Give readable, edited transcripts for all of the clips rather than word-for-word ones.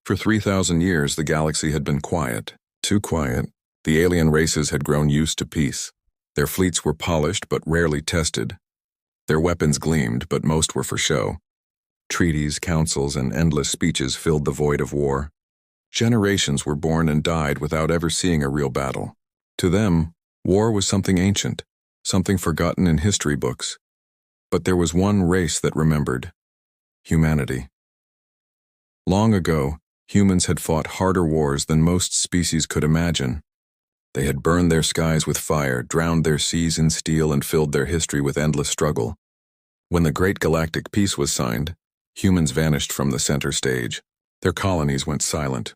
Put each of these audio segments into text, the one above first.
For 3,000 years, the galaxy had been quiet, too quiet. The alien races had grown used to peace. Their fleets were polished but rarely tested. Their weapons gleamed, but most were for show. Treaties, councils, and endless speeches filled the void of war. Generations were born and died without ever seeing a real battle. To them, war was something ancient, something forgotten in history books. But there was one race that remembered: humanity. Long ago, humans had fought harder wars than most species could imagine. They had burned their skies with fire, drowned their seas in steel, and filled their history with endless struggle. When the Great Galactic Peace was signed, humans vanished from the center stage. Their colonies went silent.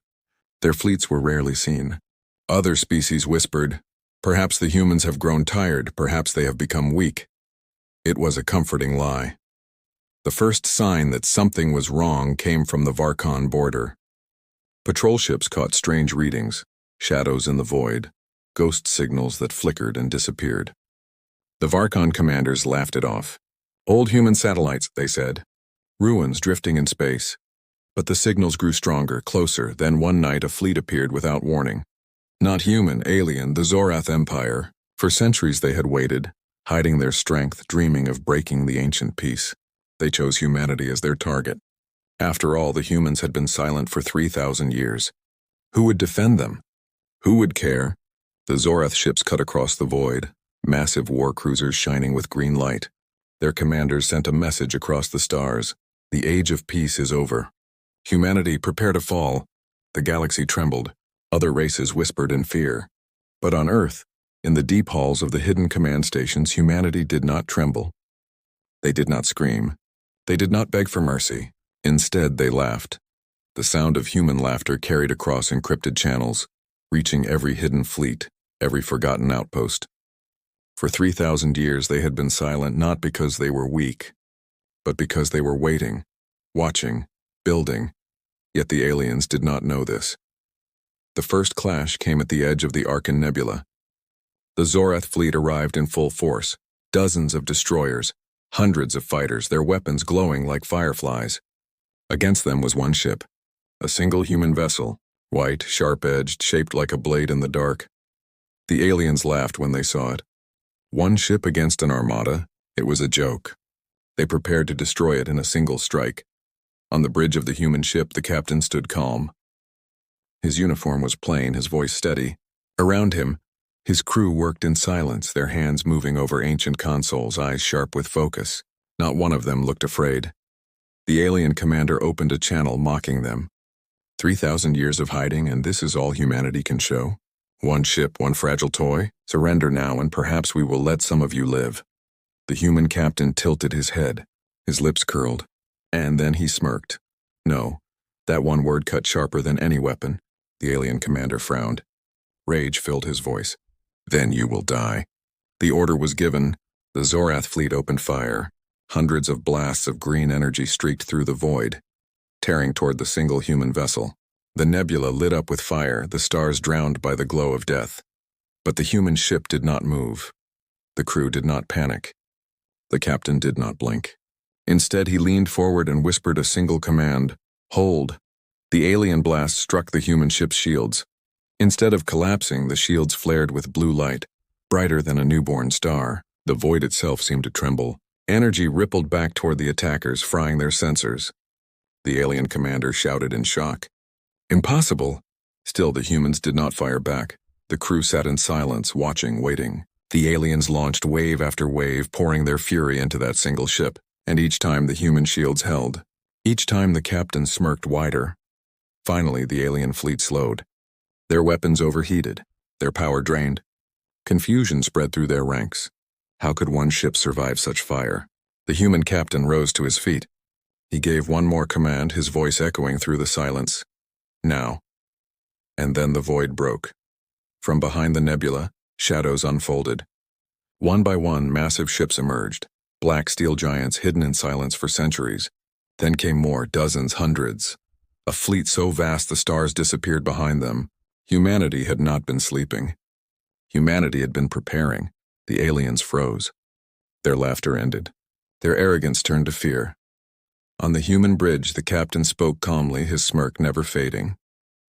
Their fleets were rarely seen. Other species whispered, "Perhaps the humans have grown tired, perhaps they have become weak." It was a comforting lie. The first sign that something was wrong came from the Varkon border. Patrol ships caught strange readings, shadows in the void, ghost signals that flickered and disappeared. The Varkon commanders laughed it off. "Old human satellites," they said. "Ruins drifting in space." But the signals grew stronger, closer. Then one night a fleet appeared without warning. Not human, alien, the Zorath Empire. For centuries they had waited, hiding their strength, dreaming of breaking the ancient peace. They chose humanity as their target. After all, the humans had been silent for 3,000 years. Who would defend them? Who would care? The Zorath ships cut across the void, massive war cruisers shining with green light. Their commanders sent a message across the stars: the age of peace is over. Humanity, prepare to fall. The galaxy trembled. Other races whispered in fear. But on Earth, in the deep halls of the hidden command stations, humanity did not tremble. They did not scream. They did not beg for mercy. Instead, they laughed. The sound of human laughter carried across encrypted channels, reaching every hidden fleet, every forgotten outpost. For 3,000 years they had been silent, not because they were weak, but because they were waiting, watching, building. Yet the aliens did not know this. The first clash came at the edge of the Arkan Nebula. The Zorath fleet arrived in full force, dozens of destroyers, hundreds of fighters, their weapons glowing like fireflies. Against them was one ship, a single human vessel, white, sharp-edged, shaped like a blade in the dark. The aliens laughed when they saw it. One ship against an armada? It was a joke. They prepared to destroy it in a single strike. On the bridge of the human ship, the captain stood calm. His uniform was plain, his voice steady. Around him, his crew worked in silence, their hands moving over ancient consoles, eyes sharp with focus. Not one of them looked afraid. The alien commander opened a channel, mocking them. 3,000 years of hiding, and this is all humanity can show? One ship, one fragile toy? Surrender now, and perhaps we will let some of you live. The human captain tilted his head, his lips curled, and then he smirked. No, that one word cut sharper than any weapon. The alien commander frowned. Rage filled his voice. Then you will die. The order was given. The Zorath fleet opened fire. Hundreds of blasts of green energy streaked through the void, tearing toward the single human vessel. The nebula lit up with fire, the stars drowned by the glow of death. But the human ship did not move. The crew did not panic. The captain did not blink. Instead, he leaned forward and whispered a single command: "Hold." The alien blast struck the human ship's shields. Instead of collapsing, the shields flared with blue light, brighter than a newborn star. The void itself seemed to tremble. Energy rippled back toward the attackers, frying their sensors. The alien commander shouted in shock. "Impossible!" Still, the humans did not fire back. The crew sat in silence, watching, waiting. The aliens launched wave after wave, pouring their fury into that single ship, and each time the human shields held. Each time the captain smirked wider. Finally, the alien fleet slowed. Their weapons overheated, their power drained. Confusion spread through their ranks. How could one ship survive such fire? The human captain rose to his feet. He gave one more command, his voice echoing through the silence. Now. And then the void broke. From behind the nebula, shadows unfolded. One by one, massive ships emerged, black steel giants hidden in silence for centuries. Then came more, dozens, hundreds. A fleet so vast the stars disappeared behind them. Humanity had not been sleeping. Humanity had been preparing. The aliens froze. Their laughter ended. Their arrogance turned to fear. On the human bridge, the captain spoke calmly, his smirk never fading.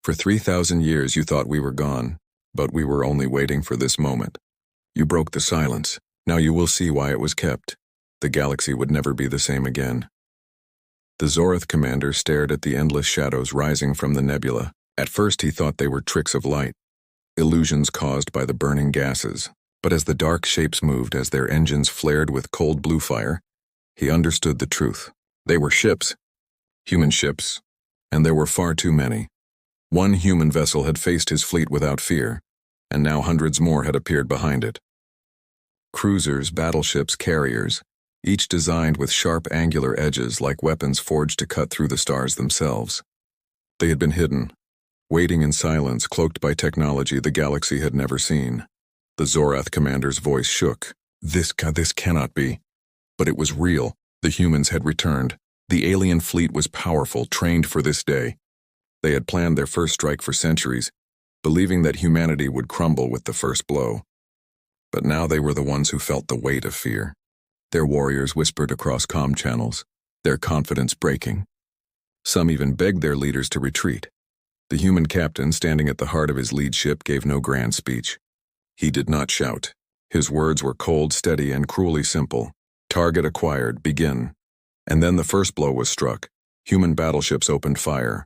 For 3,000 years you thought we were gone, but we were only waiting for this moment. You broke the silence. Now you will see why it was kept. The galaxy would never be the same again. The Zorath commander stared at the endless shadows rising from the nebula. At first he thought they were tricks of light, illusions caused by the burning gases. But as the dark shapes moved, as their engines flared with cold blue fire, he understood the truth. They were ships, human ships, and there were far too many. One human vessel had faced his fleet without fear, and now hundreds more had appeared behind it. Cruisers, battleships, carriers, each designed with sharp angular edges like weapons forged to cut through the stars themselves. They had been hidden, waiting in silence, cloaked by technology the galaxy had never seen. The Zorath commander's voice shook. This cannot be. But it was real. The humans had returned. The alien fleet was powerful, trained for this day. They had planned their first strike for centuries, believing that humanity would crumble with the first blow. But now they were the ones who felt the weight of fear. Their warriors whispered across comm channels, their confidence breaking. Some even begged their leaders to retreat. The human captain, standing at the heart of his lead ship, gave no grand speech. He did not shout. His words were cold, steady, and cruelly simple. Target acquired, begin. And then the first blow was struck. Human battleships opened fire.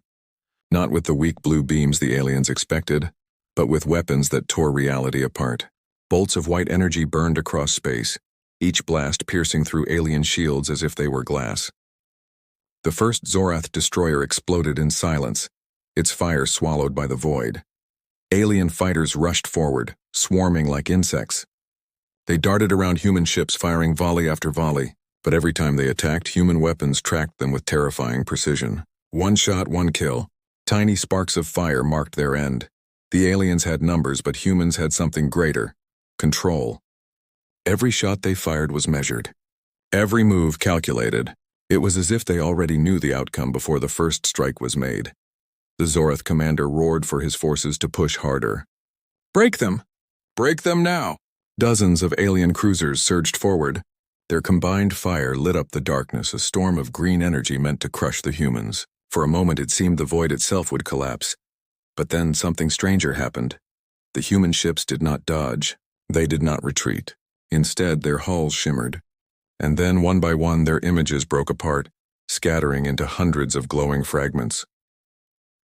Not with the weak blue beams the aliens expected, but with weapons that tore reality apart. Bolts of white energy burned across space, each blast piercing through alien shields as if they were glass. The first Zorath destroyer exploded in silence, its fire swallowed by the void. Alien fighters rushed forward, swarming like insects. They darted around human ships, firing volley after volley, but every time they attacked, human weapons tracked them with terrifying precision. One shot, one kill. Tiny sparks of fire marked their end. The aliens had numbers, but humans had something greater: control. Every shot they fired was measured. Every move calculated. It was as if they already knew the outcome before the first strike was made. The Zorath commander roared for his forces to push harder. Break them! Break them now! Dozens of alien cruisers surged forward. Their combined fire lit up the darkness, a storm of green energy meant to crush the humans. For a moment it seemed the void itself would collapse. But then something stranger happened. The human ships did not dodge. They did not retreat. Instead, their hulls shimmered. And then, one by one, their images broke apart, scattering into hundreds of glowing fragments.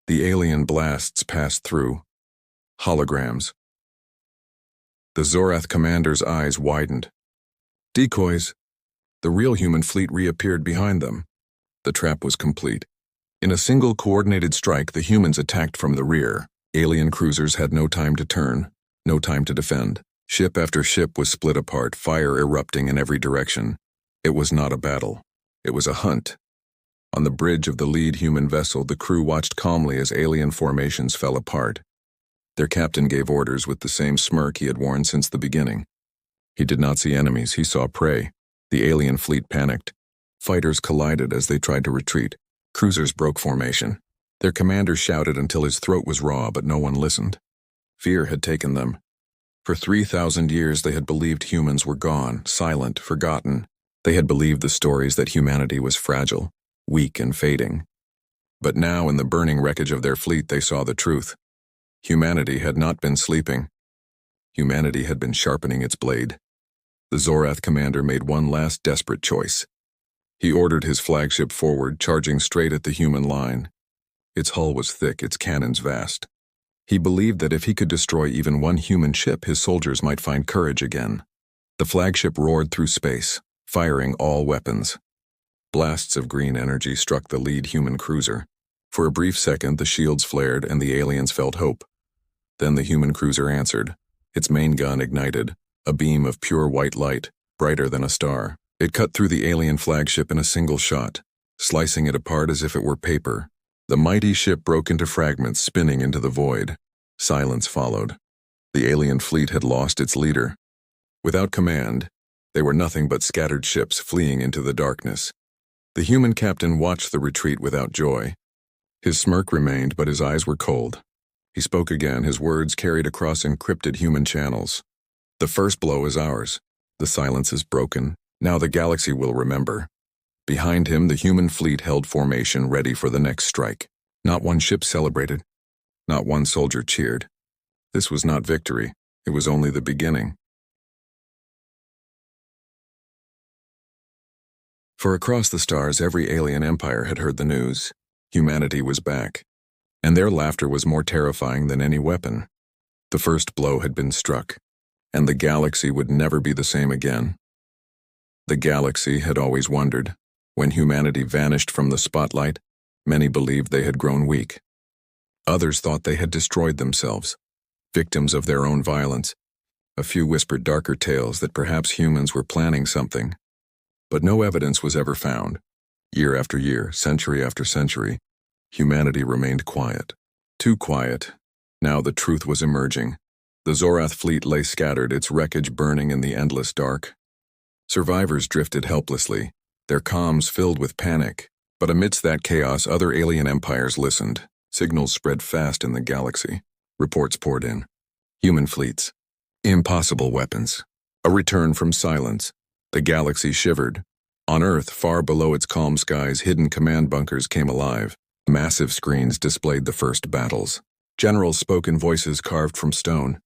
The alien blasts passed through. Holograms. The Zorath commander's eyes widened. Decoys. The real human fleet reappeared behind them. The trap was complete. In a single coordinated strike, the humans attacked from the rear. Alien cruisers had no time to turn, no time to defend. Ship after ship was split apart, fire erupting in every direction. It was not a battle. It was a hunt. On the bridge of the lead human vessel, the crew watched calmly as alien formations fell apart. Their captain gave orders with the same smirk he had worn since the beginning. He did not see enemies, he saw prey. The alien fleet panicked. Fighters collided as they tried to retreat. Cruisers broke formation. Their commander shouted until his throat was raw, but no one listened. Fear had taken them. For 3,000 years they had believed humans were gone, silent, forgotten. They had believed the stories that humanity was fragile, weak and fading. But now, in the burning wreckage of their fleet, they saw the truth. Humanity had not been sleeping. Humanity had been sharpening its blade. The Zorath commander made one last desperate choice. He ordered his flagship forward, charging straight at the human line. Its hull was thick, its cannons vast. He believed that if he could destroy even one human ship, his soldiers might find courage again. The flagship roared through space, firing all weapons. Blasts of green energy struck the lead human cruiser. For a brief second, the shields flared and the aliens felt hope. Then the human cruiser answered. Its main gun ignited, a beam of pure white light, brighter than a star. It cut through the alien flagship in a single shot, slicing it apart as if it were paper. The mighty ship broke into fragments, spinning into the void. Silence followed. The alien fleet had lost its leader. Without command, they were nothing but scattered ships fleeing into the darkness. The human captain watched the retreat without joy. His smirk remained, but his eyes were cold. He spoke again, his words carried across encrypted human channels. The first blow is ours. The silence is broken. Now the galaxy will remember. Behind him, the human fleet held formation ready for the next strike. Not one ship celebrated. Not one soldier cheered. This was not victory. It was only the beginning. For across the stars, every alien empire had heard the news. Humanity was back. And their laughter was more terrifying than any weapon. The first blow had been struck, and the galaxy would never be the same again. The galaxy had always wondered. When humanity vanished from the spotlight, many believed they had grown weak. Others thought they had destroyed themselves, victims of their own violence. A few whispered darker tales that perhaps humans were planning something. But no evidence was ever found. Year after year, century after century, humanity remained quiet. Too quiet. Now the truth was emerging. The Zorath fleet lay scattered, its wreckage burning in the endless dark. Survivors drifted helplessly, their comms filled with panic. But amidst that chaos, other alien empires listened. Signals spread fast in the galaxy. Reports poured in. Human fleets. Impossible weapons. A return from silence. The galaxy shivered. On Earth, far below its calm skies, hidden command bunkers came alive. Massive screens displayed the first battles. Generals spoke in voices carved from stone.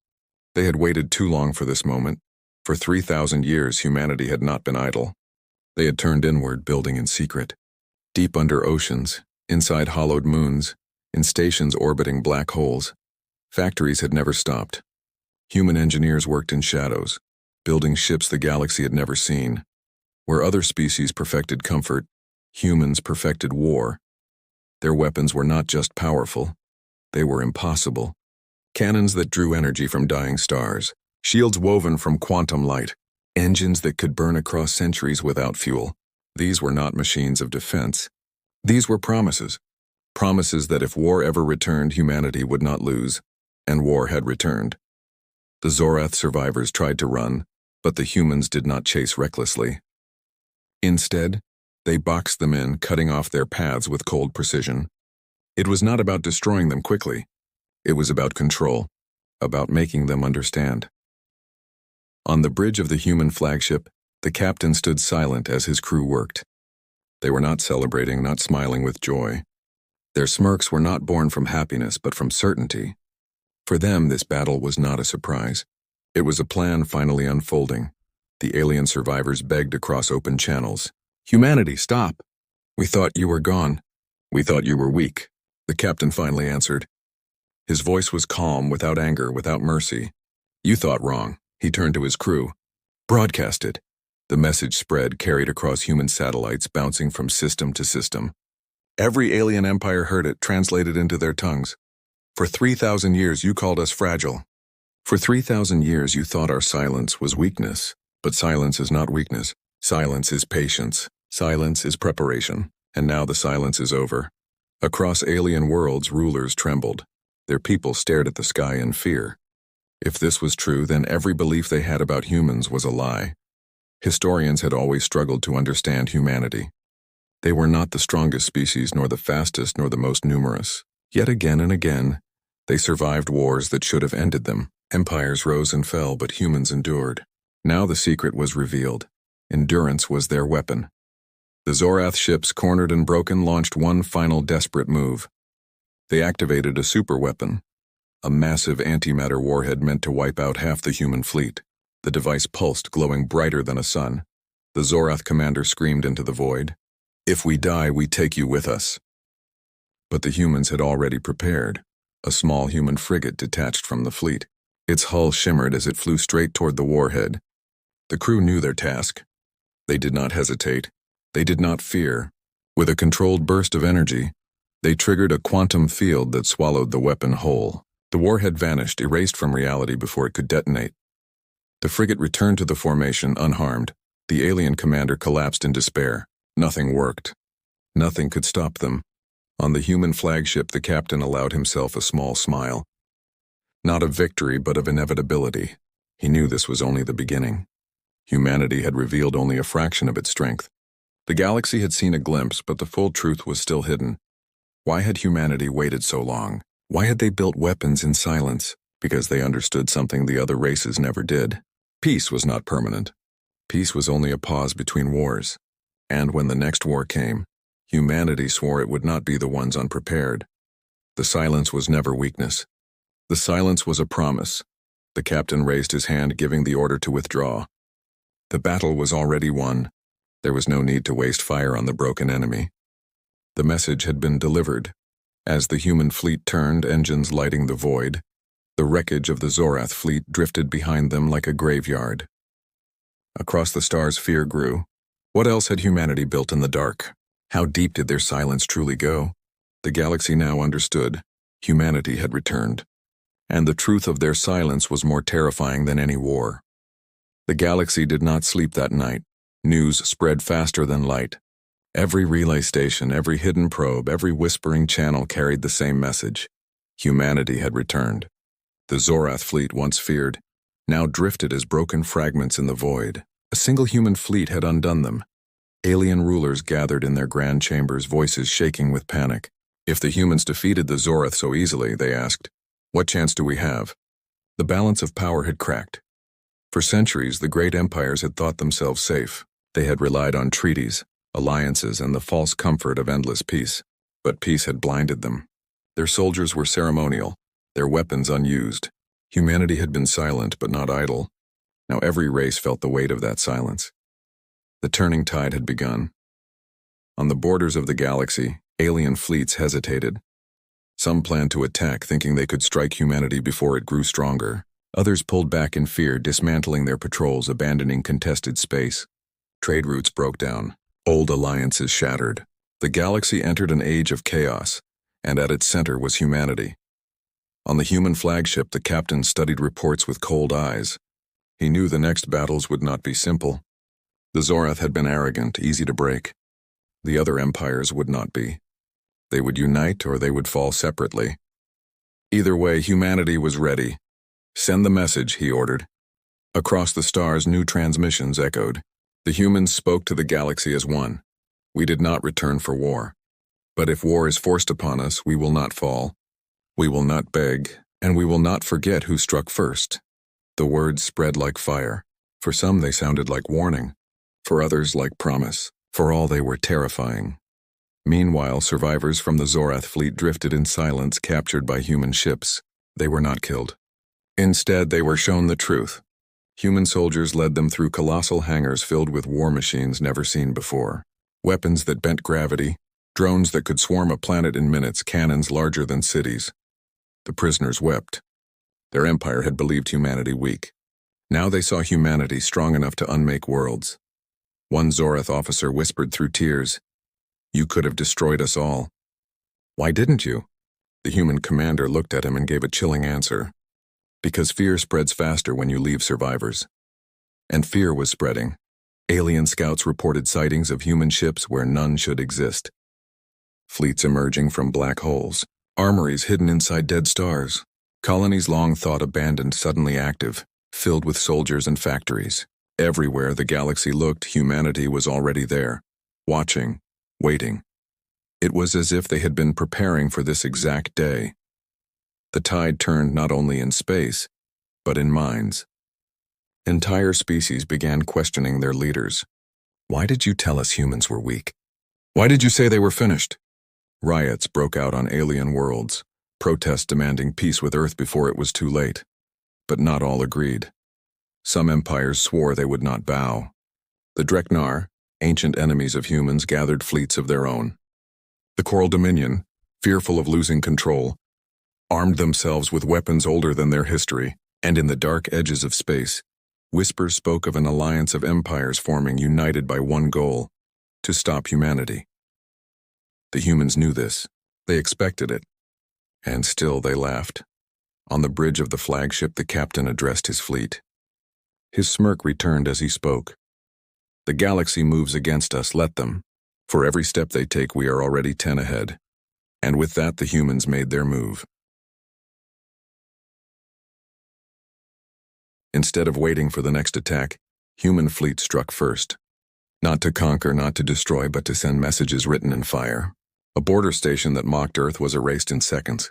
They had waited too long for this moment. For 3,000 years, humanity had not been idle. They had turned inward, building in secret. Deep under oceans, inside hollowed moons, in stations orbiting black holes. Factories had never stopped. Human engineers worked in shadows, building ships the galaxy had never seen. Where other species perfected comfort, humans perfected war. Their weapons were not just powerful, they were impossible. Cannons that drew energy from dying stars, shields woven from quantum light, engines that could burn across centuries without fuel. These were not machines of defense. These were promises. Promises that if war ever returned, humanity would not lose. And war had returned. The Zorath survivors tried to run, but the humans did not chase recklessly. Instead, they boxed them in, cutting off their paths with cold precision. It was not about destroying them quickly. It was about control, about making them understand. On the bridge of the human flagship, the captain stood silent as his crew worked. They were not celebrating, not smiling with joy. Their smirks were not born from happiness, but from certainty. For them, this battle was not a surprise. It was a plan finally unfolding. The alien survivors begged across open channels. "Humanity, stop! We thought you were gone. We thought you were weak," the captain finally answered. His voice was calm, without anger, without mercy. "You thought wrong." He turned to his crew. "Broadcast it." The message spread, carried across human satellites, bouncing from system to system. Every alien empire heard it, translated into their tongues. "For 3,000 years you called us fragile. For 3,000 years you thought our silence was weakness. But silence is not weakness. Silence is patience. Silence is preparation. And now the silence is over. Across alien worlds, rulers trembled. Their people stared at the sky in fear. If this was true, then every belief they had about humans was a lie. Historians had always struggled to understand humanity. They were not the strongest species, nor the fastest, nor the most numerous. Yet again and again, they survived wars that should have ended them. Empires rose and fell, but humans endured. Now the secret was revealed. Endurance was their weapon. The Zorath ships, cornered and broken, launched one final desperate move. They activated a superweapon, a massive antimatter warhead meant to wipe out half the human fleet. The device pulsed, glowing brighter than a sun. The Zorath commander screamed into the void, "If we die, we take you with us." But the humans had already prepared. A small human frigate detached from the fleet. Its hull shimmered as it flew straight toward the warhead. The crew knew their task. They did not hesitate. They did not fear. With a controlled burst of energy, they triggered a quantum field that swallowed the weapon whole. The warhead vanished, erased from reality before it could detonate. The frigate returned to the formation unharmed. The alien commander collapsed in despair. Nothing worked. Nothing could stop them. On the human flagship, the captain allowed himself a small smile. Not of victory, but of inevitability. He knew this was only the beginning. Humanity had revealed only a fraction of its strength. The galaxy had seen a glimpse, but the full truth was still hidden. Why had humanity waited so long? Why had they built weapons in silence? Because they understood something the other races never did. Peace was not permanent. Peace was only a pause between wars. And when the next war came, humanity swore it would not be the ones unprepared. The silence was never weakness. The silence was a promise. The captain raised his hand, giving the order to withdraw. The battle was already won. There was no need to waste fire on the broken enemy. The message had been delivered. As the human fleet turned, engines lighting the void, the wreckage of the Zorath fleet drifted behind them like a graveyard. Across the stars, fear grew. What else had humanity built in the dark? How deep did their silence truly go? The galaxy now understood. Humanity had returned. And the truth of their silence was more terrifying than any war. The galaxy did not sleep that night. News spread faster than light. Every relay station, every hidden probe, every whispering channel carried the same message. Humanity had returned. The Zorath fleet, once feared, now drifted as broken fragments in the void. A single human fleet had undone them. Alien rulers gathered in their grand chambers, voices shaking with panic. If the humans defeated the Zorath so easily, they asked, what chance do we have? The balance of power had cracked. For centuries, the great empires had thought themselves safe. They had relied on treaties, alliances, and the false comfort of endless peace. But peace had blinded them. Their soldiers were ceremonial, their weapons unused. Humanity had been silent but not idle. Now every race felt the weight of that silence. The turning tide had begun. On the borders of the galaxy, alien fleets hesitated. Some planned to attack, thinking they could strike humanity before it grew stronger. Others pulled back in fear, dismantling their patrols, abandoning contested space. Trade routes broke down. Old alliances shattered. The galaxy entered an age of chaos, and at its center was humanity. On the human flagship, the captain studied reports with cold eyes. He knew the next battles would not be simple. The Zorath had been arrogant, easy to break. The other empires would not be. They would unite or they would fall separately. Either way, humanity was ready. Send the message, he ordered. Across the stars, new transmissions echoed. The humans spoke to the galaxy as one. We did not return for war. But if war is forced upon us, we will not fall. We will not beg, and we will not forget who struck first. The words spread like fire. For some, they sounded like warning. For others, like promise. For all, they were terrifying. Meanwhile, survivors from the Zorath fleet drifted in silence, captured by human ships. They were not killed. Instead, they were shown the truth. Human soldiers led them through colossal hangars filled with war machines never seen before. Weapons that bent gravity, drones that could swarm a planet in minutes, cannons larger than cities. The prisoners wept. Their empire had believed humanity weak. Now they saw humanity strong enough to unmake worlds. One Zorath officer whispered through tears, "You could have destroyed us all." "Why didn't you?" The human commander looked at him and gave a chilling answer. "Because fear spreads faster when you leave survivors." And fear was spreading. Alien scouts reported sightings of human ships where none should exist. Fleets emerging from black holes, armories hidden inside dead stars, colonies long thought abandoned suddenly active, filled with soldiers and factories. Everywhere the galaxy looked, humanity was already there, watching, waiting. It was as if they had been preparing for this exact day. The tide turned not only in space, but in minds. Entire species began questioning their leaders. Why did you tell us humans were weak? Why did you say they were finished? Riots broke out on alien worlds, protests demanding peace with Earth before it was too late. But not all agreed. Some empires swore they would not bow. The Dreknar, ancient enemies of humans, gathered fleets of their own. The Coral Dominion, fearful of losing control, armed themselves with weapons older than their history, and in the dark edges of space, whispers spoke of an alliance of empires forming, united by one goal: to stop humanity. The humans knew this. They expected it. And still they laughed. On the bridge of the flagship, the captain addressed his fleet. His smirk returned as he spoke. "The galaxy moves against us, let them. For every step they take, we are already 10 ahead." And with that, the humans made their move. Instead of waiting for the next attack, human fleet struck first. Not to conquer, not to destroy, but to send messages written in fire. A border station that mocked Earth was erased in seconds.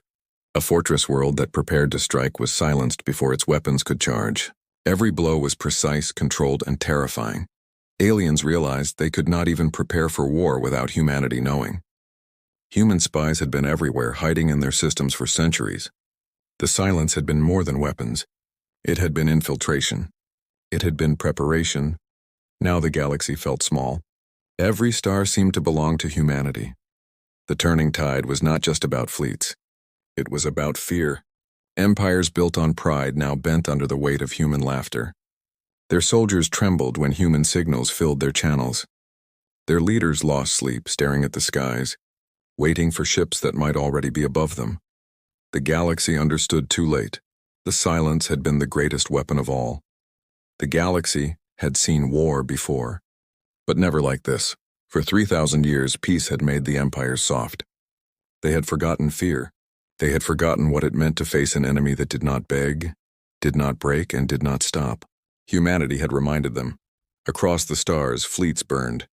A fortress world that prepared to strike was silenced before its weapons could charge. Every blow was precise, controlled, and terrifying. Aliens realized they could not even prepare for war without humanity knowing. Human spies had been everywhere, hiding in their systems for centuries. The silence had been more than weapons. It had been infiltration. It had been preparation. Now the galaxy felt small. Every star seemed to belong to humanity. The turning tide was not just about fleets. It was about fear. Empires built on pride now bent under the weight of human laughter. Their soldiers trembled when human signals filled their channels. Their leaders lost sleep, staring at the skies, waiting for ships that might already be above them. The galaxy understood too late. The silence had been the greatest weapon of all. The galaxy had seen war before, but never like this. For 3,000 years, peace had made the empires soft. They had forgotten fear. They had forgotten what it meant to face an enemy that did not beg, did not break, and did not stop. Humanity had reminded them. Across the stars, fleets burned.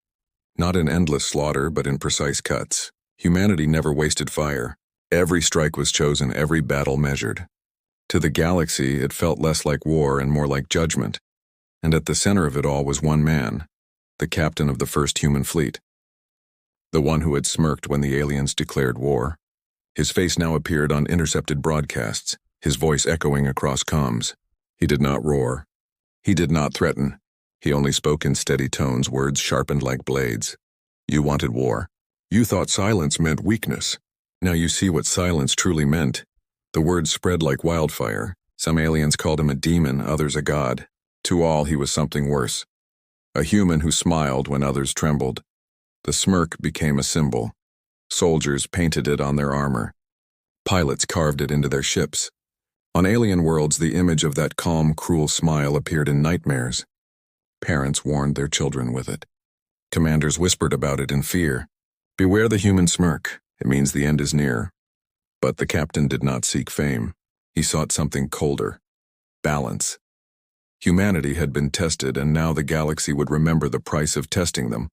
Not in endless slaughter, but in precise cuts. Humanity never wasted fire. Every strike was chosen, every battle measured. To the galaxy, it felt less like war and more like judgment. And at the center of it all was one man, the captain of the first human fleet. The one who had smirked when the aliens declared war. His face now appeared on intercepted broadcasts, his voice echoing across comms. He did not roar. He did not threaten. He only spoke in steady tones, words sharpened like blades. You wanted war. You thought silence meant weakness. Now you see what silence truly meant. The words spread like wildfire. Some aliens called him a demon, others a god. To all, he was something worse. A human who smiled when others trembled. The smirk became a symbol. Soldiers painted it on their armor. Pilots carved it into their ships. On alien worlds, the image of that calm, cruel smile appeared in nightmares. Parents warned their children with it. Commanders whispered about it in fear. Beware the human smirk. It means the end is near. But the captain did not seek fame. He sought something colder. Balance. Humanity had been tested, and now the galaxy would remember the price of testing them.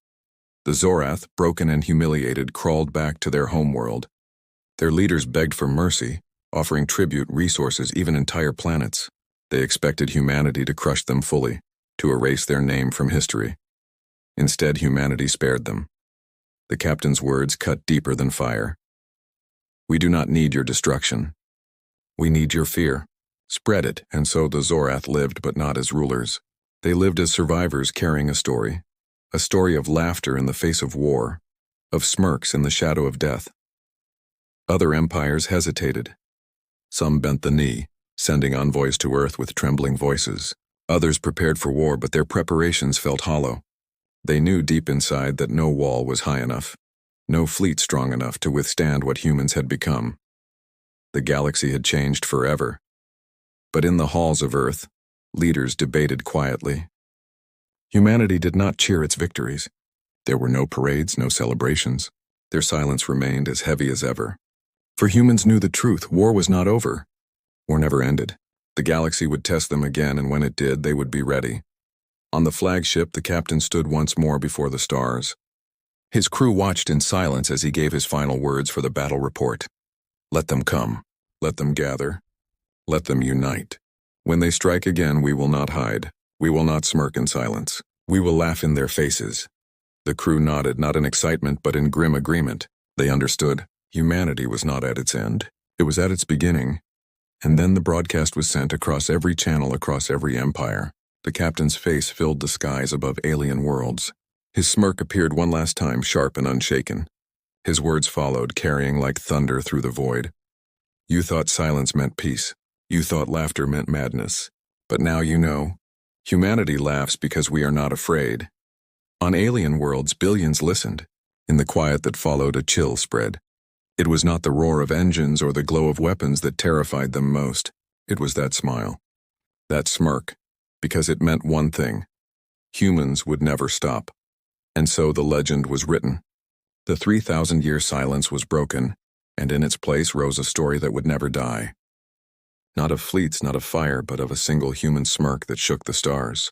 The Zorath, broken and humiliated, crawled back to their homeworld. Their leaders begged for mercy, offering tribute, resources, even entire planets. They expected humanity to crush them fully, to erase their name from history. Instead, humanity spared them. The captain's words cut deeper than fire. We do not need your destruction. We need your fear. Spread it. And so the Zorath lived, but not as rulers. They lived as survivors carrying a story of laughter in the face of war, of smirks in the shadow of death. Other empires hesitated. Some bent the knee, sending envoys to Earth with trembling voices. Others prepared for war, but their preparations felt hollow. They knew deep inside that no wall was high enough, no fleet strong enough to withstand what humans had become. The galaxy had changed forever. But in the halls of Earth, leaders debated quietly. Humanity did not cheer its victories. There were no parades, no celebrations. Their silence remained as heavy as ever. For humans knew the truth. War was not over. War never ended. The galaxy would test them again, and when it did, they would be ready. On the flagship, the captain stood once more before the stars. His crew watched in silence as he gave his final words for the battle report. Let them come. Let them gather. Let them unite. When they strike again, we will not hide. We will not smirk in silence. We will laugh in their faces. The crew nodded, not in excitement, but in grim agreement. They understood. Humanity was not at its end. It was at its beginning. And then the broadcast was sent across every channel, across every empire. The captain's face filled the skies above alien worlds. His smirk appeared one last time, sharp and unshaken. His words followed, carrying like thunder through the void. You thought silence meant peace. You thought laughter meant madness. But now you know. Humanity laughs because we are not afraid. On alien worlds, billions listened. In the quiet that followed, a chill spread. It was not the roar of engines or the glow of weapons that terrified them most. It was that smile. That smirk. Because it meant one thing. Humans would never stop. And so the legend was written. The 3,000-year silence was broken, and in its place rose a story that would never die. Not of fleets, not of fire, but of a single human smirk that shook the stars.